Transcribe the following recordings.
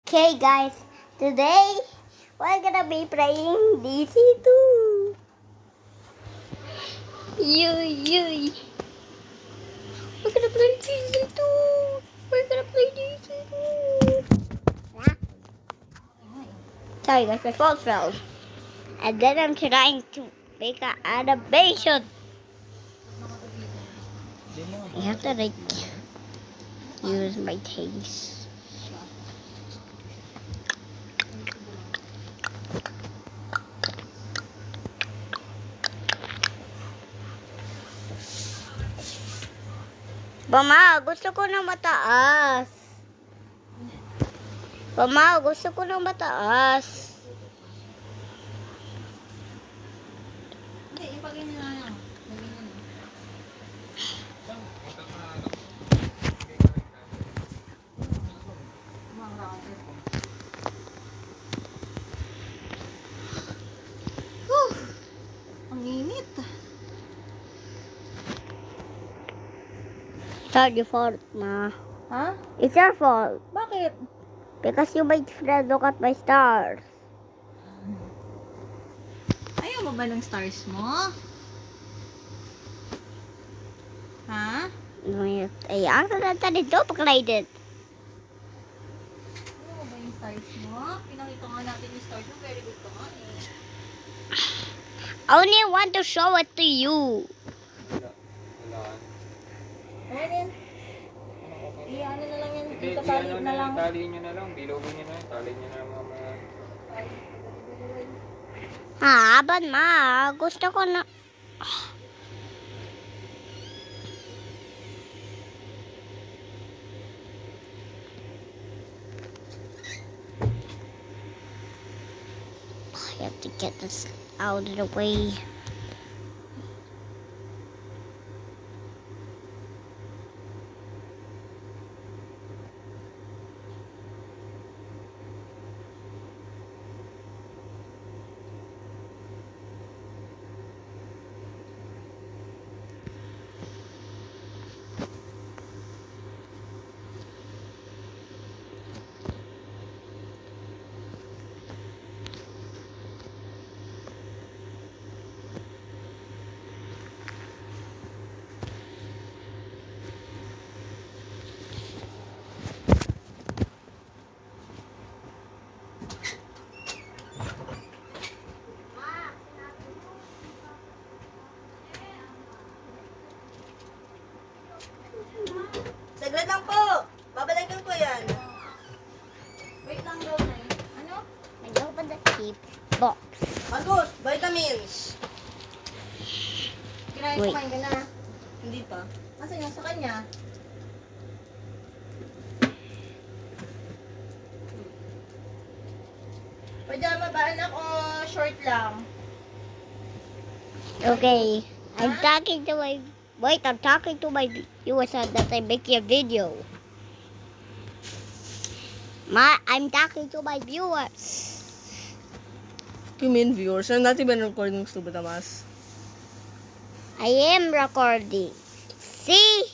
Okay guys, today we're gonna be playing DC2. Yay. We're gonna play DC2. We're gonna play DC2. Sorry guys, my phone fell. And then I'm trying to make an animation. I have to like use my things. Mama, gusto ko ng mataas. Mama, gusto ko ng mataas. Hindi, ipagay na lang. Ganyan. Ang init. It's not your fault, Ma. Ha? It's your fault. Bakit? Because you made friend look at my stars. Ayaw mo ba ng stars mo? Ha? Ay, ang salanta nito, pagkalaidit. Ayaw mo ba yung stars mo? Pinakita nga natin yung stars mo. Very good ka nga eh. I only want to show it to you. Ayan yan. Iyan na lang yan. Hindi, Itatali na lang. tali nyo na lang, bilogin nyo na, tali nyo na lang mamaya. But Ma, gusto ko na... I have to get this out of the way. Saglit lang po. Babalikan ko yan. Wait lang daw na yun. Ano? I open the keep box. Marcos, vitamins. Kinain Wait. kumain ka na. Hindi pa. Asan yung sa kanya? Pajama ba anak o short lang? Okay, I'm talking to my... Wait, I'm talking to my viewers that I make a video. I'm talking to my viewers. You mean viewers? Ano natin ba recording gusto ba, Tamas? I am recording. See?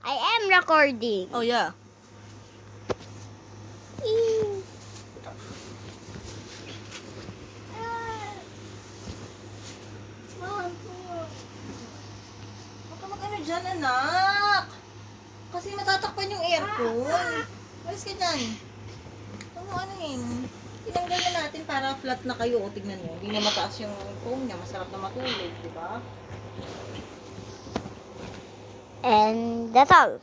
I am recording. Oh, yeah. Huwag ka mag-ano dyan, anak. Kasi matatakpan yung aircon. Malis ka dyan. Huwag mo ano yun. Tinanggal na natin para flat na kayo. O, tignan mo. Hindi na mataas yung foam niya. Masarap na matulog, di ba? And that's all.